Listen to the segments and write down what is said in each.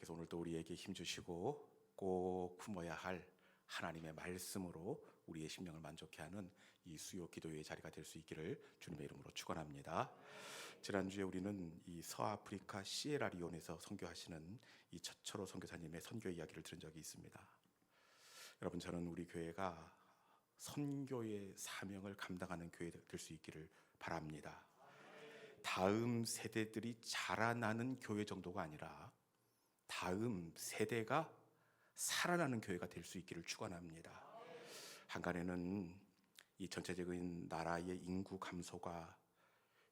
하나님께서 오늘도 우리에게 힘주시고 꼭 품어야 할 하나님의 말씀으로 우리의 심령을 만족케 하는 이 수요 기도의 자리가 될 수 있기를 주님의 이름으로 축원합니다. 지난주에 우리는 이 서아프리카 시에라리온에서 선교하시는 이 처철호 선교사님의 선교 이야기를 들은 적이 있습니다. 여러분, 저는 우리 교회가 선교의 사명을 감당하는 교회가 될 수 있기를 바랍니다. 다음 세대들이 자라나는 교회 정도가 아니라 다음 세대가 살아나는 교회가 될 수 있기를 축원합니다. 한간에는 이 전체적인 나라의 인구 감소가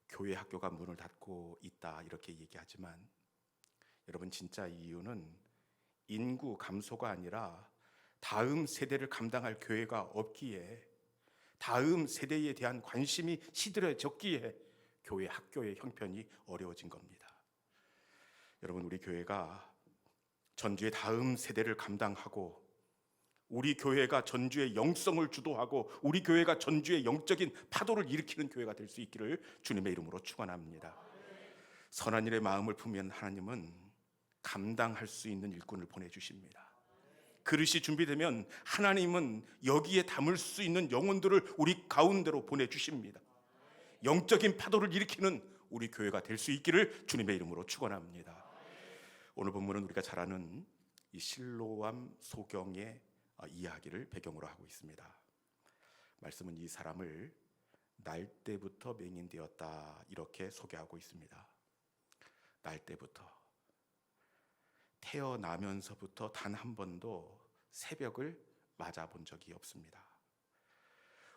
교회 학교가 문을 닫고 있다 이렇게 얘기하지만, 여러분, 진짜 이유는 인구 감소가 아니라 다음 세대를 감당할 교회가 없기에, 다음 세대에 대한 관심이 시들어졌기에 교회 학교의 형편이 어려워진 겁니다. 여러분, 우리 교회가 전주의 다음 세대를 감당하고, 우리 교회가 전주의 영성을 주도하고, 우리 교회가 전주의 영적인 파도를 일으키는 교회가 될 수 있기를 주님의 이름으로 축원합니다. 선한 일의 마음을 품으면 하나님은 감당할 수 있는 일꾼을 보내주십니다. 그릇이 준비되면 하나님은 여기에 담을 수 있는 영혼들을 우리 가운데로 보내주십니다. 영적인 파도를 일으키는 우리 교회가 될 수 있기를 주님의 이름으로 축원합니다. 오늘 본문은 우리가 잘 아는 이 실로암 소경의 이야기를 배경으로 하고 있습니다. 말씀은 이 사람을 날 때부터 맹인되었다 이렇게 소개하고 있습니다. 날 때부터, 태어나면서부터 단 한 번도 새벽을 맞아본 적이 없습니다.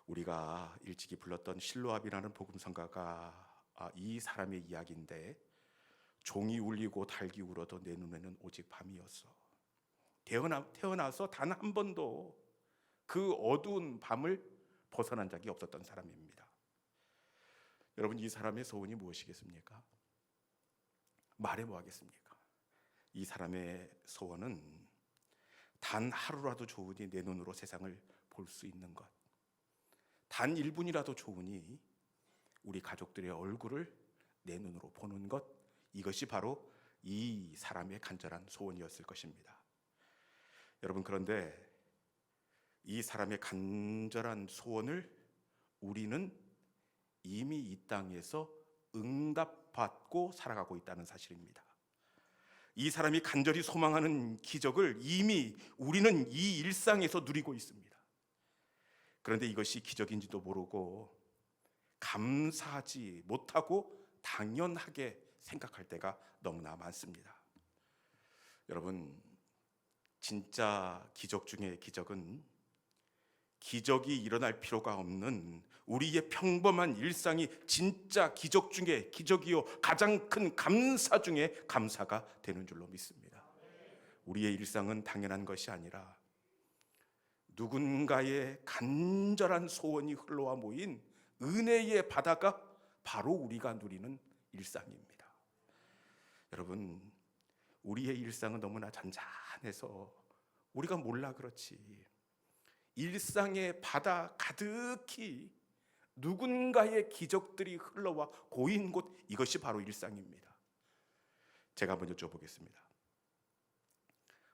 우리가 일찍이 불렀던 실로암이라는 복음성가가 이 사람의 이야기인데, 종이 울리고 닭이 울어도 내 눈에는 오직 밤이었어. 태어나서 단 한 번도 그 어두운 밤을 벗어난 적이 없었던 사람입니다. 여러분, 이 사람의 소원이 무엇이겠습니까? 말해 뭐 하겠습니까? 이 사람의 소원은 단 하루라도 좋으니 내 눈으로 세상을 볼 수 있는 것, 단 1분이라도 좋으니 우리 가족들의 얼굴을 내 눈으로 보는 것, 이것이 바로 이 사람의 간절한 소원이었을 것입니다. 여러분, 그런데 이 사람의 간절한 소원을 우리는 이미 이 땅에서 응답받고 살아가고 있다는 사실입니다. 이 사람이 간절히 소망하는 기적을 이미 우리는 이 일상에서 누리고 있습니다. 그런데 이것이 기적인지도 모르고 감사하지 못하고 당연하게 생각할 때가 너무나 많습니다. 여러분, 진짜 기적 중의 기적은 기적이 일어날 필요가 없는 우리의 평범한 일상이 진짜 기적 중의 기적이요, 가장 큰 감사 중의 감사가 되는 줄로 믿습니다. 우리의 일상은 당연한 것이 아니라 누군가의 간절한 소원이 흘러와 모인 은혜의 바다가 바로 우리가 누리는 일상입니다. 여러분, 우리의 일상은 너무나 잔잔해서 우리가 몰라 그렇지, 일상의 바다 가득히 누군가의 기적들이 흘러와 고인 곳, 이것이 바로 일상입니다. 제가 한번 여쭤보겠습니다.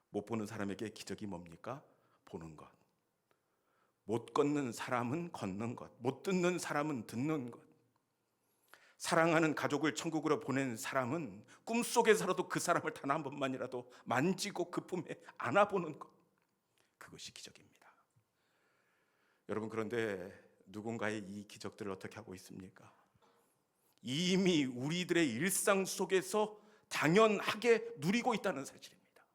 못 보는 사람에게 기적이 뭡니까? 보는 것. 못 걷는 사람은 걷는 것, 못 듣는 사람은 듣는 것. 사랑하는 가족을 천국으로 보낸 사람은 꿈속에서라도 그 사람을 단 한 번만이라도 만지고 그 품에 안아보는 것, 그것이 기적입니다. 여러분, 그런데 누군가의 이 기적들을 어떻게 하고 있습니까? 이미 우리들의 일상 속에서 당연하게 누리고 있다는 사실입니다.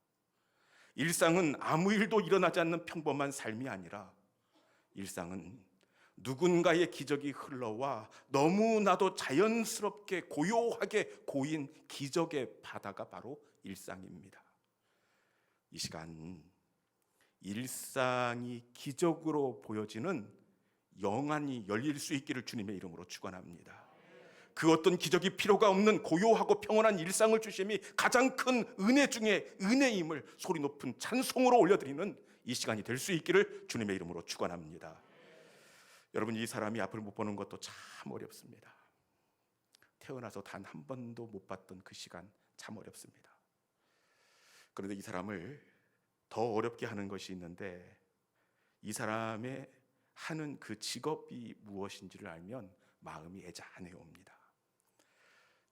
일상은 아무 일도 일어나지 않는 평범한 삶이 아니라, 일상은 누군가의 기적이 흘러와 너무나도 자연스럽게 고요하게 고인 기적의 바다가 바로 일상입니다. 이 시간, 일상이 기적으로 보여지는 영안이 열릴 수 있기를 주님의 이름으로 축원합니다. 그 어떤 기적이 필요가 없는 고요하고 평온한 일상을 주심이 가장 큰 은혜 중에 은혜임을 소리 높은 찬송으로 올려드리는 이 시간이 될 수 있기를 주님의 이름으로 축원합니다. 여러분, 이 사람이 앞을 못 보는 것도 참 어렵습니다. 태어나서 단 한 번도 못 봤던 그 시간 참 어렵습니다. 그런데 이 사람을 더 어렵게 하는 것이 있는데, 이 사람의 하는 그 직업이 무엇인지를 알면 마음이 애잔해 옵니다.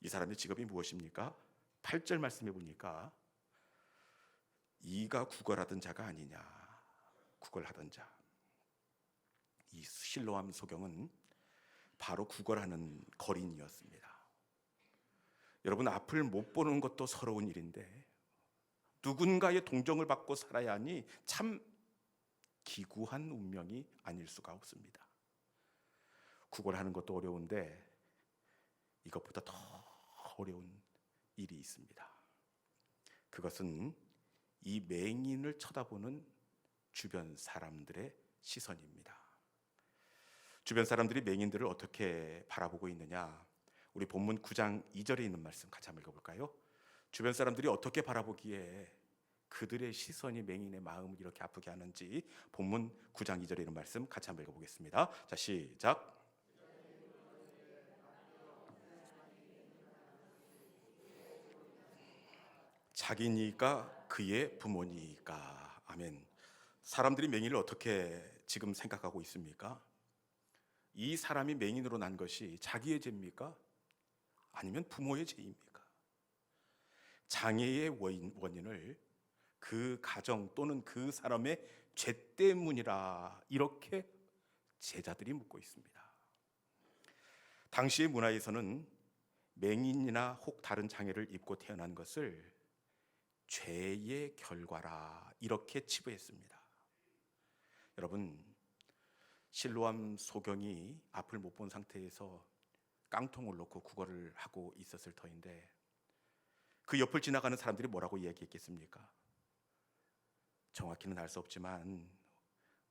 이 사람의 직업이 무엇입니까? 8절 말씀해 보니까 이가 구걸하던 자가 아니냐. 구걸하던 자. 이 실로암 소경은 바로 구걸하는 거린이었습니다. 여러분, 앞을 못 보는 것도 서러운 일인데 누군가의 동정을 받고 살아야 하니 참 기구한 운명이 아닐 수가 없습니다. 구걸하는 것도 어려운데 이것보다 더 어려운 일이 있습니다. 그것은 이 맹인을 쳐다보는 주변 사람들의 시선입니다. 주변 사람들이 맹인들을 어떻게 바라보고 있느냐? 우리 본문 9장 2절에 있는 말씀 같이 한번 읽어볼까요? 주변 사람들이 어떻게 바라보기에 그들의 시선이 맹인의 마음을 이렇게 아프게 하는지 본문 9장 2절에 있는 말씀 같이 한번 읽어보겠습니다. 자, 시작. 자기니까 그의 부모니까. 아멘. 사람들이 맹인을 어떻게 지금 생각하고 있습니까? 이 사람이 맹인으로 난 것이 자기의 죄입니까? 아니면 부모의 죄입니까? 장애의 원인을 그 가정 또는 그 사람의 죄 때문이라 이렇게 제자들이 묻고 있습니다. 당시의 문화에서는 맹인이나 혹 다른 장애를 입고 태어난 것을 죄의 결과라 이렇게 치부했습니다. 여러분, 실로암 소경이 앞을 못 본 상태에서 깡통을 놓고 구걸을 하고 있었을 터인데 그 옆을 지나가는 사람들이 뭐라고 이야기했겠습니까? 정확히는 알 수 없지만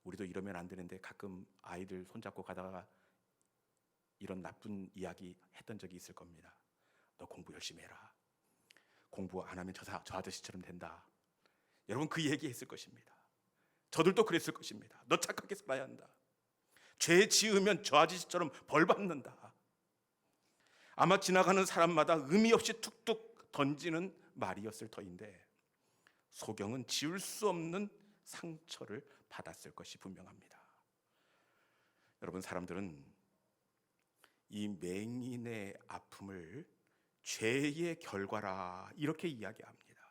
우리도 이러면 안 되는데 가끔 아이들 손잡고 가다가 이런 나쁜 이야기 했던 적이 있을 겁니다. 너 공부 열심히 해라. 공부 안 하면 저 아저씨처럼 된다. 여러분, 그 얘기했을 것입니다. 저들도 그랬을 것입니다. 너 착하게 살아야 한다. 죄 지으면 저 아저씨처럼 벌 받는다. 아마 지나가는 사람마다 의미 없이 툭툭 던지는 말이었을 터인데 소경은 지울 수 없는 상처를 받았을 것이 분명합니다. 여러분, 사람들은 이 맹인의 아픔을 죄의 결과라 이렇게 이야기합니다.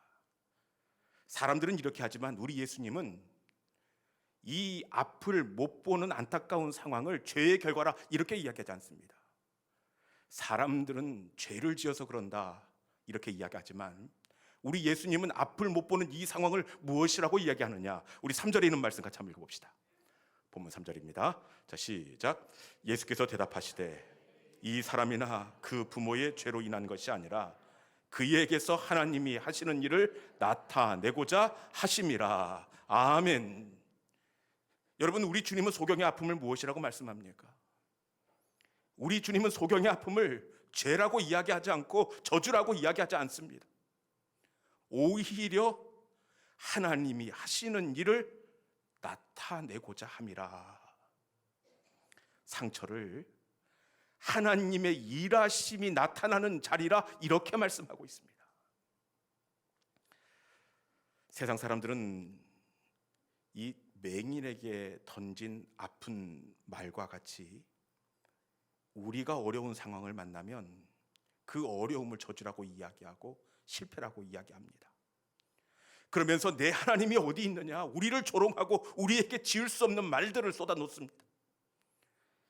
사람들은 이렇게 하지만 우리 예수님은 이 앞을 못 보는 안타까운 상황을 죄의 결과라 이렇게 이야기하지 않습니다. 사람들은 죄를 지어서 그런다 이렇게 이야기하지만 우리 예수님은 앞을 못 보는 이 상황을 무엇이라고 이야기하느냐? 우리 3절에 있는 말씀 같이 한번 읽어봅시다. 본문 3절입니다. 자, 시작. 예수께서 대답하시되 이 사람이나 그 부모의 죄로 인한 것이 아니라 그에게서 하나님이 하시는 일을 나타내고자 하심이라. 아멘. 여러분, 우리 주님은 소경의 아픔을 무엇이라고 말씀합니까? 우리 주님은 소경의 아픔을 죄라고 이야기하지 않고 저주라고 이야기하지 않습니다. 오히려 하나님이 하시는 일을 나타내고자 함이라. 상처를 하나님의 일하심이 나타나는 자리라 이렇게 말씀하고 있습니다. 세상 사람들은 이 맹인에게 던진 아픈 말과 같이 우리가 어려운 상황을 만나면 그 어려움을 저주라고 이야기하고 실패라고 이야기합니다. 그러면서 내 하나님이 어디 있느냐, 우리를 조롱하고 우리에게 지을 수 없는 말들을 쏟아놓습니다.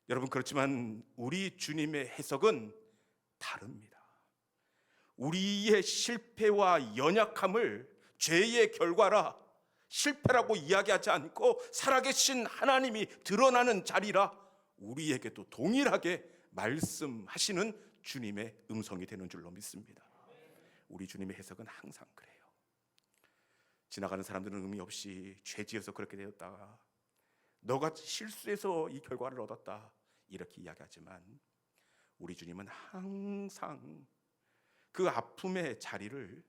여러분, 그렇지만 우리 주님의 해석은 다릅니다. 우리의 실패와 연약함을 죄의 결과라 실패라고 이야기하지 않고 살아계신 하나님이 드러나는 자리라 우리에게도 동일하게 말씀하시는 주님의 음성이 되는 줄로 믿습니다. 우리 주님의 해석은 항상 그래요. 지나가는 사람들은 의미 없이 죄 지어서 그렇게 되었다, 너가 실수해서 이 결과를 얻었다 이렇게 이야기하지만 우리 주님은 항상 그 아픔의 자리를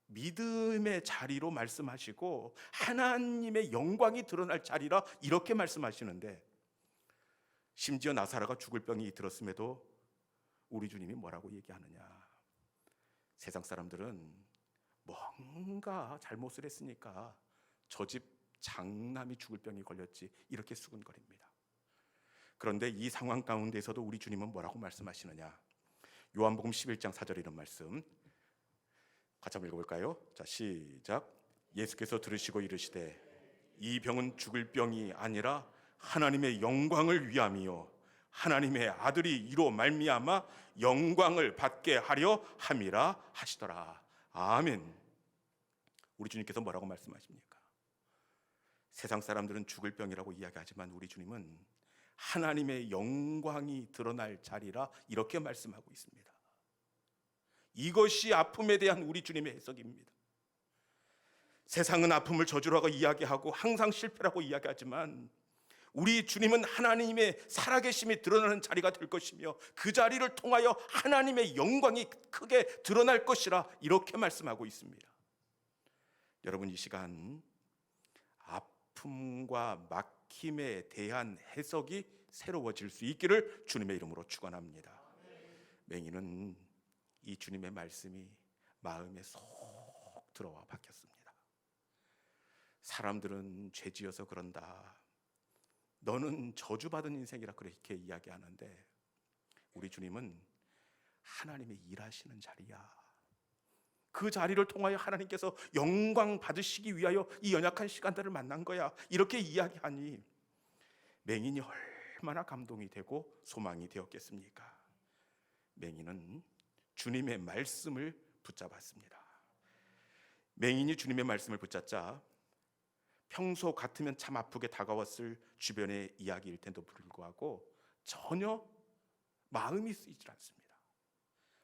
믿음의 자리로 말씀하시고 하나님의 영광이 드러날 자리라 이렇게 말씀하시는데, 심지어 나사로가 죽을 병이 들었음에도 우리 주님이 뭐라고 얘기하느냐? 세상 사람들은 뭔가 잘못을 했으니까 저 집 장남이 죽을 병이 걸렸지, 이렇게 수군거립니다. 그런데 이 상황 가운데서도 우리 주님은 뭐라고 말씀하시느냐? 요한복음 11장 4절에 이런 말씀 같이 한번 읽어볼까요? 자, 시작. 예수께서 들으시고 이르시되 이 병은 죽을 병이 아니라 하나님의 영광을 위함이요 하나님의 아들이 이로 말미암아 영광을 받게 하려 함이라 하시더라. 아멘. 우리 주님께서 뭐라고 말씀하십니까? 세상 사람들은 죽을 병이라고 이야기하지만 우리 주님은 하나님의 영광이 드러날 자리라 이렇게 말씀하고 있습니다. 이것이 아픔에 대한 우리 주님의 해석입니다. 세상은 아픔을 저주라고 이야기하고 항상 실패라고 이야기하지만 우리 주님은 하나님의 살아계심이 드러나는 자리가 될 것이며 그 자리를 통하여 하나님의 영광이 크게 드러날 것이라 이렇게 말씀하고 있습니다. 여러분, 이 시간 아픔과 막힘에 대한 해석이 새로워질 수 있기를 주님의 이름으로 축원합니다. 맹인은 이 주님의 말씀이 마음에 쏙 들어와 박혔습니다. 사람들은 죄지어서 그런다, 너는 저주받은 인생이라 그렇게 이야기하는데 우리 주님은 하나님의 일하시는 자리야. 그 자리를 통하여 하나님께서 영광 받으시기 위하여 이 연약한 시간들을 만난 거야, 이렇게 이야기하니 맹인이 얼마나 감동이 되고 소망이 되었겠습니까? 맹인은 주님의 말씀을 붙잡았습니다. 맹인이 주님의 말씀을 붙잡자 평소 같으면 참 아프게 다가왔을 주변의 이야기일 텐데도 불구하고 전혀 마음이 쓰이질 않습니다.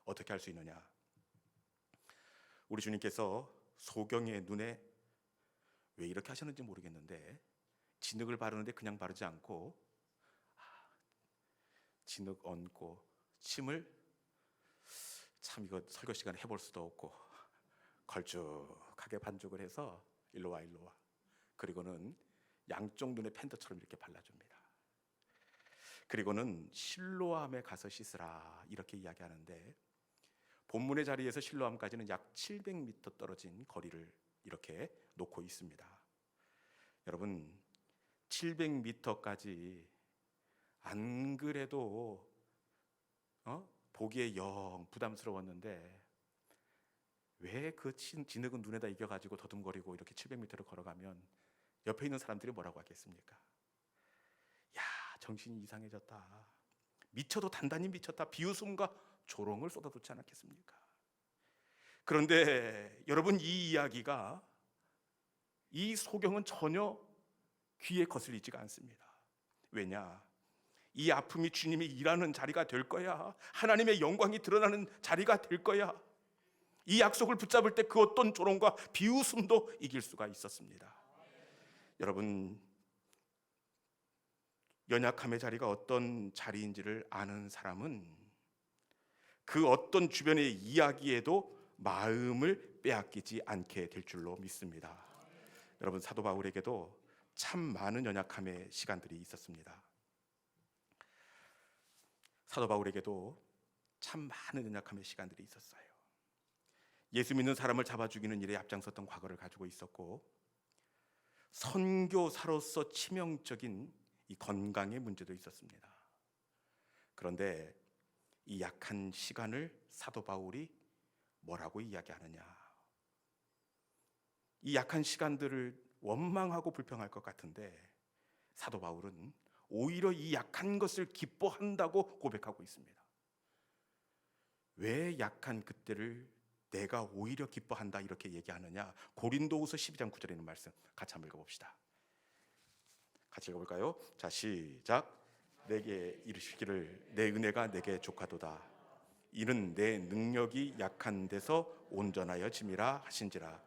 어떻게 할 수 있느냐? 우리 주님께서 소경의 눈에 왜 이렇게 하셨는지 모르겠는데 진흙을 바르는데 그냥 바르지 않고 진흙 얹고 침을, 참 이거 설교 시간에 해볼 수도 없고 걸쭉하게 반죽을 해서 일로 와 그리고는 양쪽 눈에 팬더처럼 이렇게 발라줍니다. 그리고는 실로암에 가서 씻으라 이렇게 이야기하는데 본문의 자리에서 실로암까지는 약 700m 떨어진 거리를 이렇게 놓고 있습니다. 여러분, 700m까지 안 그래도 보기에 영 부담스러웠는데 왜 그 진흙은 눈에다 이겨가지고 더듬거리고 이렇게 700m를 걸어가면 옆에 있는 사람들이 뭐라고 하겠습니까? 야, 정신이 이상해졌다, 미쳐도 단단히 미쳤다, 비웃음과 조롱을 쏟아놓지 않았겠습니까? 그런데 여러분, 이 이야기가, 이 소경은 전혀 귀에 거슬리지가 않습니다. 왜냐? 이 아픔이 주님이 일하는 자리가 될 거야. 하나님의 영광이 드러나는 자리가 될 거야. 이 약속을 붙잡을 때 그 어떤 조롱과 비웃음도 이길 수가 있었습니다. 여러분, 연약함의 자리가 어떤 자리인지를 아는 사람은 그 어떤 주변의 이야기에도 마음을 빼앗기지 않게 될 줄로 믿습니다. 여러분, 사도 바울에게도 참 많은 연약함의 시간들이 있었습니다. 사도 바울에게도 참 많은 연약함의 시간들이 있었어요. 예수 믿는 사람을 잡아 죽이는 일에 앞장섰던 과거를 가지고 있었고, 선교사로서 치명적인 이 건강의 문제도 있었습니다. 그런데 이 약한 시간을 사도 바울이 뭐라고 이야기하느냐? 이 약한 시간들을 원망하고 불평할 것 같은데 사도 바울은 오히려 이 약한 것을 기뻐한다고 고백하고 있습니다. 왜 약한 그때를 내가 오히려 기뻐한다 이렇게 얘기하느냐? 고린도후서 12장 9절에 있는 말씀 같이 한번 읽어봅시다. 같이 읽어볼까요? 자, 시작. 내게 이르시기를 내 은혜가 내게 족하도다. 이는 내 능력이 약한 데서 온전하여 짐이라 하신지라.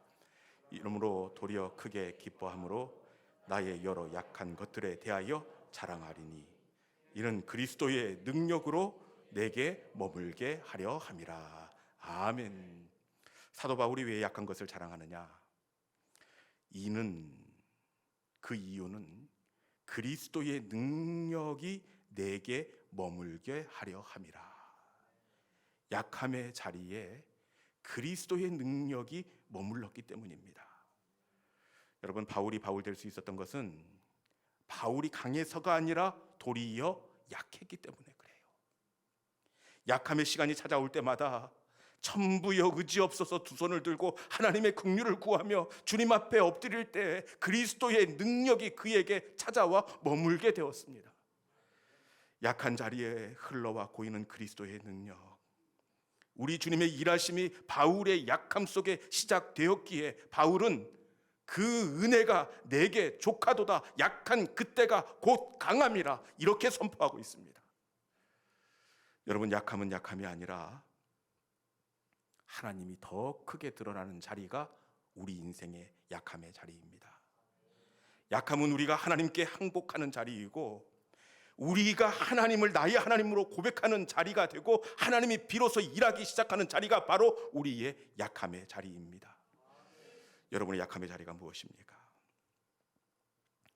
이러므로 도리어 크게 기뻐함으로 나의 여러 약한 것들에 대하여 자랑하리니 이는 그리스도의 능력으로 내게 머물게 하려 함이라. 아멘. 사도 바울이 왜 약한 것을 자랑하느냐? 그 이유는 그리스도의 능력이 내게 머물게 하려 함이라. 약함의 자리에 그리스도의 능력이 머물렀기 때문입니다. 여러분, 바울이 바울 될 수 있었던 것은 바울이 강해서가 아니라 도리어 약했기 때문에 그래요. 약함의 시간이 찾아올 때마다 천부여 의지 없어서 두 손을 들고 하나님의 긍휼을 구하며 주님 앞에 엎드릴 때 그리스도의 능력이 그에게 찾아와 머물게 되었습니다. 약한 자리에 흘러와 고이는 그리스도의 능력, 우리 주님의 일하심이 바울의 약함 속에 시작되었기에 바울은 그 은혜가 내게 족하도다, 약한 그때가 곧 강함이라 이렇게 선포하고 있습니다. 여러분, 약함은 약함이 아니라 하나님이 더 크게 드러나는 자리가 우리 인생의 약함의 자리입니다. 약함은 우리가 하나님께 항복하는 자리이고, 우리가 하나님을 나의 하나님으로 고백하는 자리가 되고, 하나님이 비로소 일하기 시작하는 자리가 바로 우리의 약함의 자리입니다. 여러분의 약함의 자리가 무엇입니까?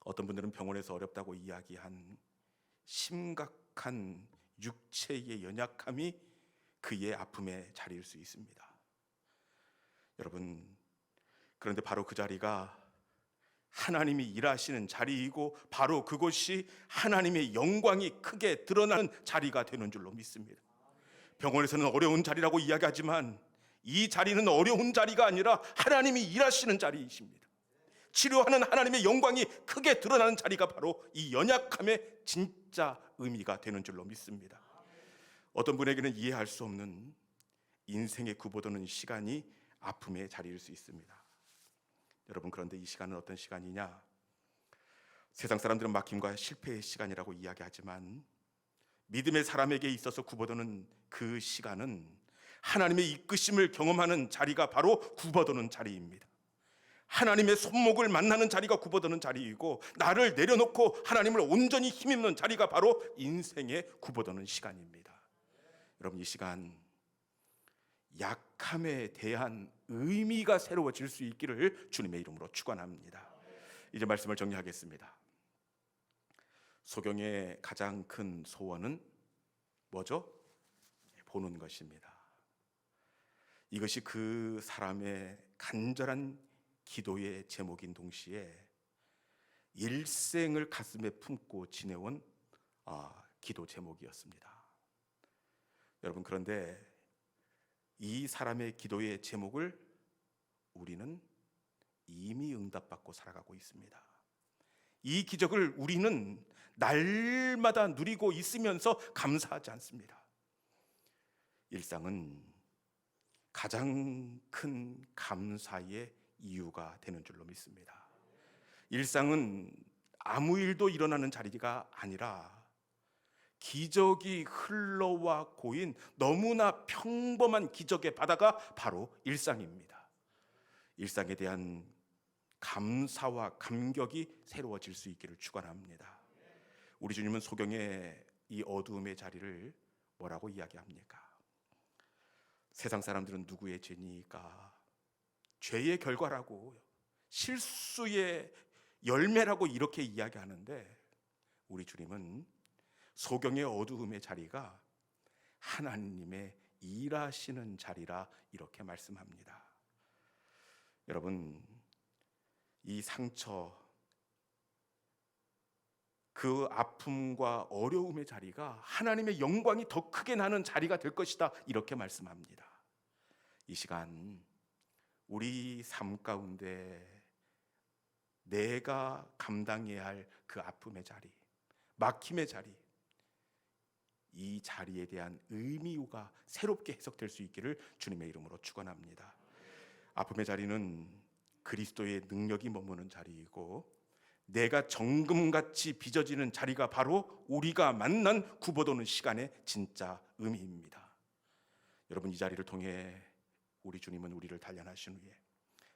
어떤 분들은 병원에서 어렵다고 이야기한 심각한 육체의 연약함이 그의 아픔의 자리일 수 있습니다. 여러분, 그런데 바로 그 자리가 하나님이 일하시는 자리이고, 바로 그곳이 하나님의 영광이 크게 드러나는 자리가 되는 줄로 믿습니다. 병원에서는 어려운 자리라고 이야기하지만 이 자리는 어려운 자리가 아니라 하나님이 일하시는 자리이십니다. 치료하는 하나님의 영광이 크게 드러나는 자리가 바로 이 연약함의 진짜 의미가 되는 줄로 믿습니다. 어떤 분에게는 이해할 수 없는 인생의 구보도는 시간이 아픔의 자리일 수 있습니다. 여러분, 그런데 이 시간은 어떤 시간이냐? 세상 사람들은 막힘과 실패의 시간이라고 이야기하지만 믿음의 사람에게 있어서 구보도는 그 시간은 하나님의 이끄심을 경험하는 자리가 바로 구보도는 자리입니다. 하나님의 손목을 만나는 자리가 구보도는 자리이고, 나를 내려놓고 하나님을 온전히 힘입는 자리가 바로 인생의 구보도는 시간입니다. 여러분, 이 시간 약함에 대한 의미가 새로워질 수 있기를 주님의 이름으로 축원합니다. 이제 말씀을 정리하겠습니다. 소경의 가장 큰 소원은 뭐죠? 보는 것입니다. 이것이 그 사람의 간절한 기도의 제목인 동시에 일생을 가슴에 품고 지내온 기도 제목이었습니다. 여러분, 그런데 이 사람의 기도의 제목을 우리는 이미 응답받고 살아가고 있습니다. 이 기적을 우리는 날마다 누리고 있으면서 감사하지 않습니다. 일상은 가장 큰 감사의 이유가 되는 줄로 믿습니다. 일상은 아무 일도 일어나는 자리가 아니라 기적이 흘러와 고인 너무나 평범한 기적의 바다가 바로 일상입니다. 일상에 대한 감사와 감격이 새로워질 수 있기를 축원합니다. 우리 주님은 소경의 이 어두움의 자리를 뭐라고 이야기합니까? 세상 사람들은 누구의 죄니까? 죄의 결과라고, 실수의 열매라고 이렇게 이야기하는데, 우리 주님은 소경의 어두움의 자리가 하나님의 일하시는 자리라 이렇게 말씀합니다. 여러분, 이 상처, 그 아픔과 어려움의 자리가 하나님의 영광이 더 크게 나는 자리가 될 것이다 이렇게 말씀합니다. 이 시간 우리 삶 가운데 내가 감당해야 할 그 아픔의 자리, 막힘의 자리, 이 자리에 대한 의미가 새롭게 해석될 수 있기를 주님의 이름으로 축원합니다. 아픔의 자리는 그리스도의 능력이 머무는 자리이고, 내가 정금같이 빚어지는 자리가 바로 우리가 만난 구보도는 시간의 진짜 의미입니다. 여러분, 이 자리를 통해 우리 주님은 우리를 단련하신 후에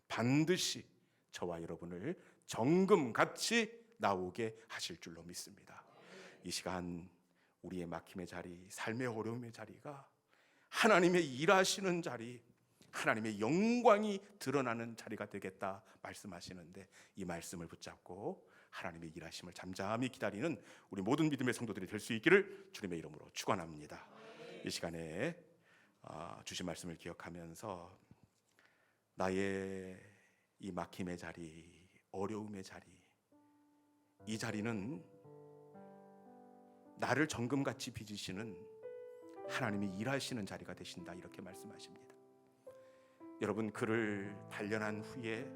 반드시 저와 여러분을 정금같이 나오게 하실 줄로 믿습니다. 이 시간 우리의 막힘의 자리, 삶의 어려움의 자리가 하나님의 일하시는 자리, 하나님의 영광이 드러나는 자리가 되겠다 말씀하시는데, 이 말씀을 붙잡고 하나님의 일하심을 잠잠히 기다리는 우리 모든 믿음의 성도들이 될 수 있기를 주님의 이름으로 축원합니다. 이 시간에 주신 말씀을 기억하면서 나의 이 막힘의 자리, 어려움의 자리, 이 자리는 나를 정금같이 빚으시는 하나님이 일하시는 자리가 되신다, 이렇게 말씀하십니다. 여러분, 그를 단련한 후에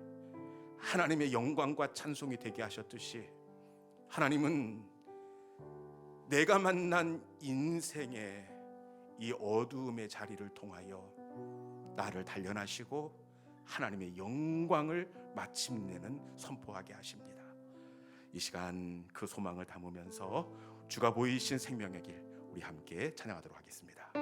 하나님의 영광과 찬송이 되게 하셨듯이 하나님은 내가 만난 인생의 이 어두움의 자리를 통하여 나를 단련하시고 하나님의 영광을 마침내는 선포하게 하십니다. 이 시간 그 소망을 담으면서 주가 보이신 생명의 길, 우리 함께 찬양하도록 하겠습니다.